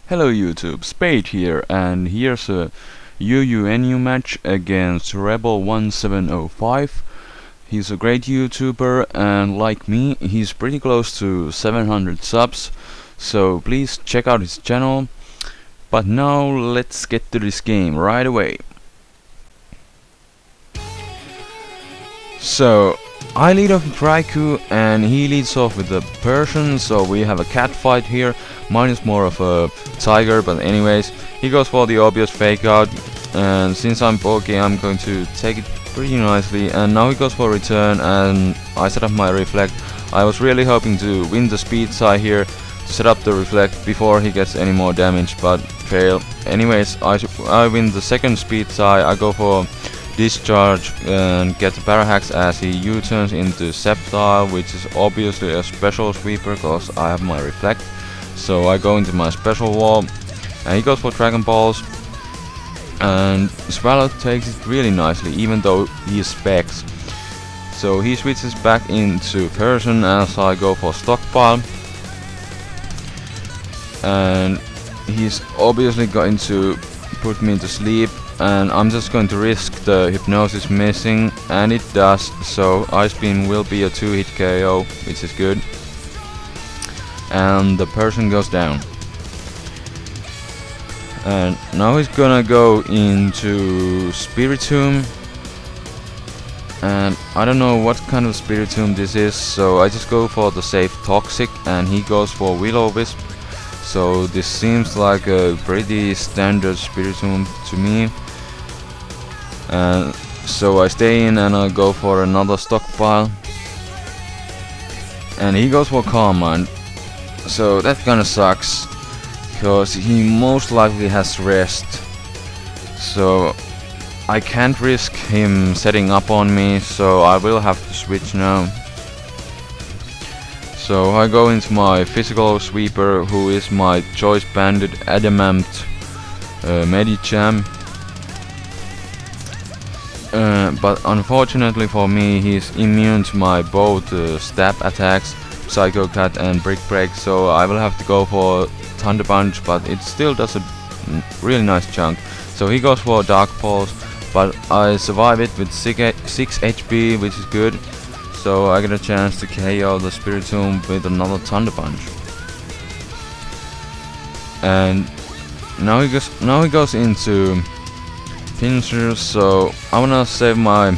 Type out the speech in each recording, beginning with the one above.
Hello YouTube, Spade here, and here's a UUNU match against Rebel1705. He's a great YouTuber, and like me, he's pretty close to 700 subs, so please check out his channel. But now let's get to this game right away. So I lead off with Raikou and he leads off with the Persian, so we have a cat fight here. Mine is more of a tiger, but anyways, he goes for the obvious fake out, and since I'm bulky I'm going to take it pretty nicely, and now he goes for return and I set up my reflect. I was really hoping to win the speed side here, set up the reflect before he gets any more damage, but fail. Anyways, I win the second speed side. I go for discharge and get the Parahax as he U-turns into Sceptile, which is obviously a special sweeper because I have my reflect. So I go into my special wall and he goes for Dragon Balls, and Swallow takes it really nicely even though he specs. So he switches back into Persian as I go for Stockpile, and he's obviously going to put me to sleep, and I'm just going to risk the Hypnosis missing, and it does, so Ice Beam will be a 2-hit KO, which is good. And the Persian goes down. And now he's gonna go into Spiritomb, and I don't know what kind of Spiritomb this is, so I just go for the safe Toxic, and he goes for Will-O-Wisp. So this seems like a pretty standard Spiritomb to me. And so I stay in and I go for another Stockpile, and he goes for Calm Mind. So that kinda sucks, because he most likely has rest, so I can't risk him setting up on me, so I will have to switch now. So I go into my physical sweeper, who is my choice banded Adamant Medicham. But unfortunately for me, he's immune to my both stab attacks, Psycho Cut and Brick Break, so I will have to go for Thunder Punch, but it still does a really nice chunk. So he goes for Dark Pulse, but I survive it with 6 HP, which is good. So I get a chance to KO the Spiritomb with another Thunder Punch. And now he goes into Pinscher, so I wanna save my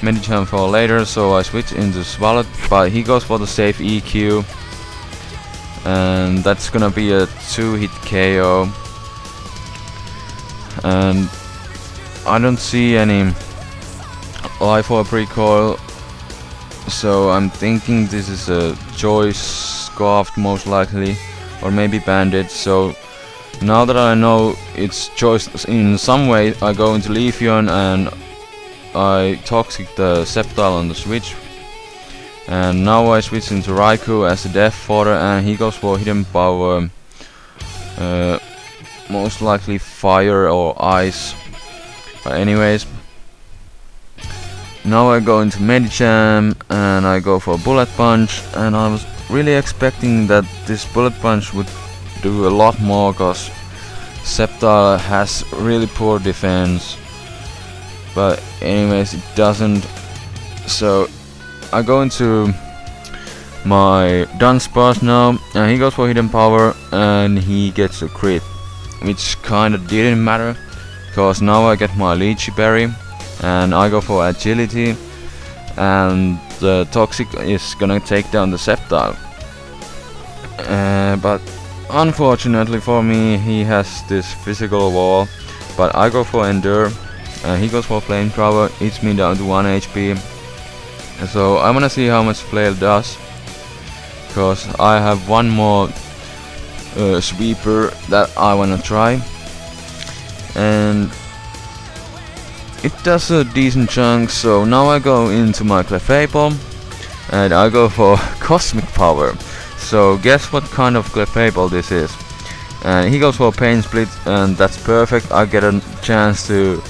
Medicham for later, so I switch into Swallow, but he goes for the safe EQ, and that's gonna be a 2-hit KO. And I don't see any life or precoil, so I'm thinking this is a choice Scarfed most likely, or maybe Bandit. So now that I know it's choice in some way, I go into Leafeon and I Toxic the Sceptile on the switch. And now I switch into Raikou as a Death Fodder, and he goes for Hidden Power, most likely Fire or Ice. But anyways, now I go into Medicham and I go for Bullet Punch, and I was really expecting that this Bullet Punch would do a lot more, cause Sceptile has really poor defense. But anyways, it doesn't. So I go into my Dunsparce now, and he goes for Hidden Power and he gets a crit, which kinda didn't matter, because now I get my Lychee Berry and I go for Agility, and the Toxic is gonna take down the Sceptile. But unfortunately for me, he has this physical wall, but I go for Endure. He goes for Flamethrower, hits me down to 1 HP. So I wanna see how much Flail does, because I have one more sweeper that I wanna try, and it does a decent chunk. So now I go into my Clefable and I go for Cosmic Power. So guess what kind of Clefable this is? And he goes for Pain Split, and that's perfect. I get a chance to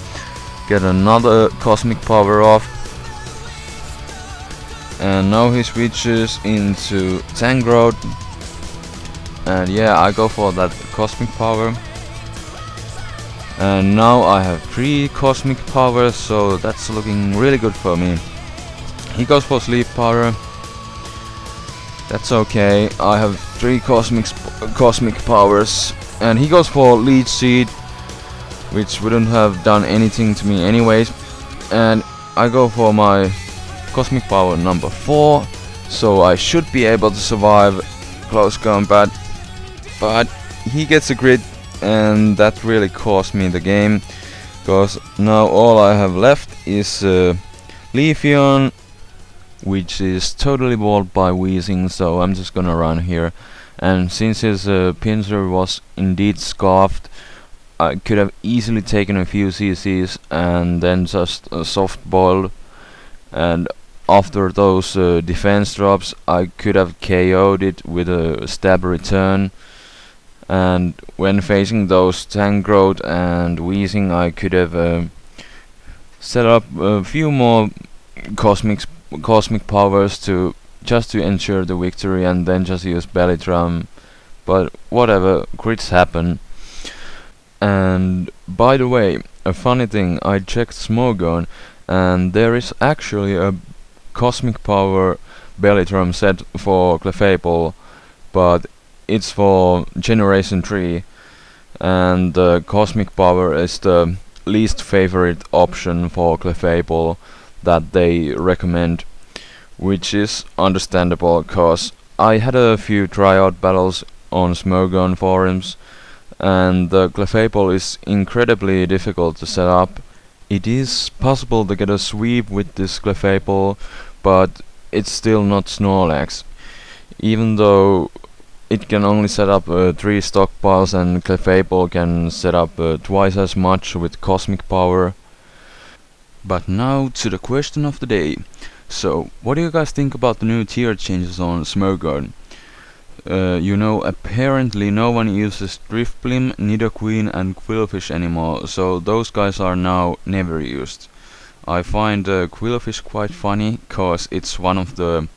get another Cosmic Power off. And now he switches into Tangrowth, And yeah, I go for that cosmic power. And now I have 3 cosmic powers, so that's looking really good for me. He goes for sleep power. That's okay. I have 3 cosmic powers. And he goes for leech seed, which wouldn't have done anything to me anyways. And I go for my cosmic power number 4, so I should be able to survive close combat. But he gets a crit, and that really cost me the game, because now all I have left is Leafeon, which is totally walled by Weezing, so I'm just gonna run here. And since his pincer was indeed scarfed, I could have easily taken a few CCs and then just soft boiled, and after those defense drops I could have KO'd it with a stab return. And when facing those Tangrowth and Weezing, I could have set up a few more cosmic powers to just to ensure the victory, and then just use Belly Drum. But whatever, crits happen. And by the way, a funny thing, I checked Smogon, and there is actually a cosmic power Belly Drum set for Clefable, but it's for Generation 3, and the cosmic power is the least favorite option for Clefable that they recommend, which is understandable, cause I had a few tryout battles on Smogon forums, and the Clefable is incredibly difficult to set up. It is possible to get a sweep with this Clefable, but it's still not Snorlax, even though it can only set up 3 stockpiles, and Clefable can set up twice as much with cosmic power. But now to the question of the day. So, what do you guys think about the new tier changes on Smogon? You know, apparently no one uses Drifblim, Nidoqueen and Quillfish anymore, so those guys are now never used. I find Quillfish quite funny, cause it's one of the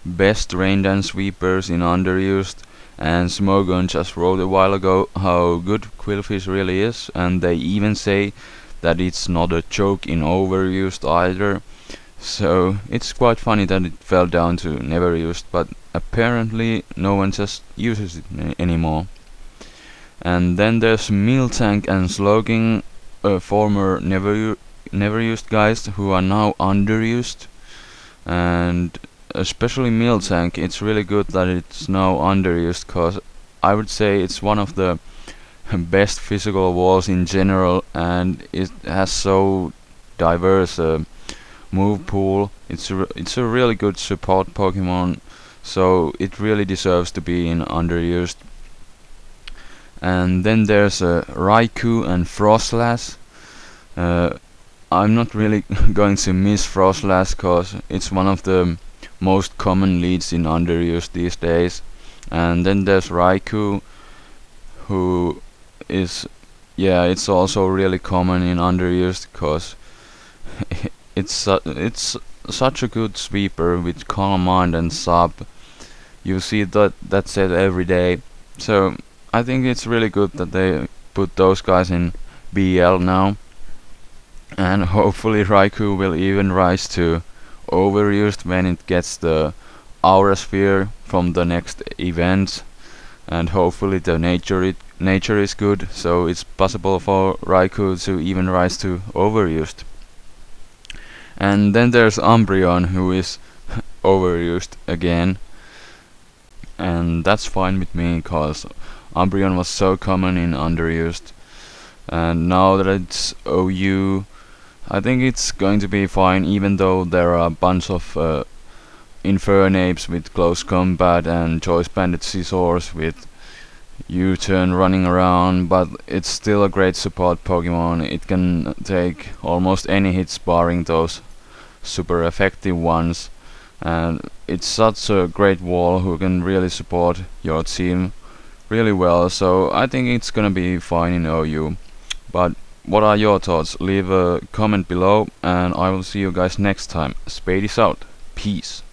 best rain dance sweepers in underused, and Smogon just wrote a while ago how good Quillfish really is, and they even say that it's not a joke in overused either. So it's quite funny that it fell down to never used, but apparently no one just uses it anymore. And then there's Miltank and Slowking, former never used guys who are now underused, and especially Miltank, it's really good that it's now underused, cause I would say it's one of the best physical walls in general, and it has so diverse move pool. It's a really good support Pokemon, so it really deserves to be in underused. And then there's Raikou and Frostlass. I'm not really going to miss Frostlass, cause it's one of the most common leads in underused these days. And then there's Raikou, who is, yeah, it's also really common in underused, cause it's such a good sweeper with Calm Mind and Sub. You see that set every day, so I think it's really good that they put those guys in BL now, and hopefully Raikou will even rise to overused when it gets the Aura Sphere from the next event, and hopefully the nature is good, so it's possible for Raikou to even rise to overused. And then there's Umbreon, who is overused again, and that's fine with me, cause Umbreon was so common in underused, and now that it's OU, I think it's going to be fine, even though there are a bunch of Infernapes with close combat and Choice Banded Scizors with U-turn running around, but it's still a great support Pokemon. It can take almost any hits barring those super effective ones, and it's such a great wall who can really support your team really well, so I think it's gonna be fine in OU. But what are your thoughts? Leave a comment below, and I will see you guys next time. Spade is out. Peace.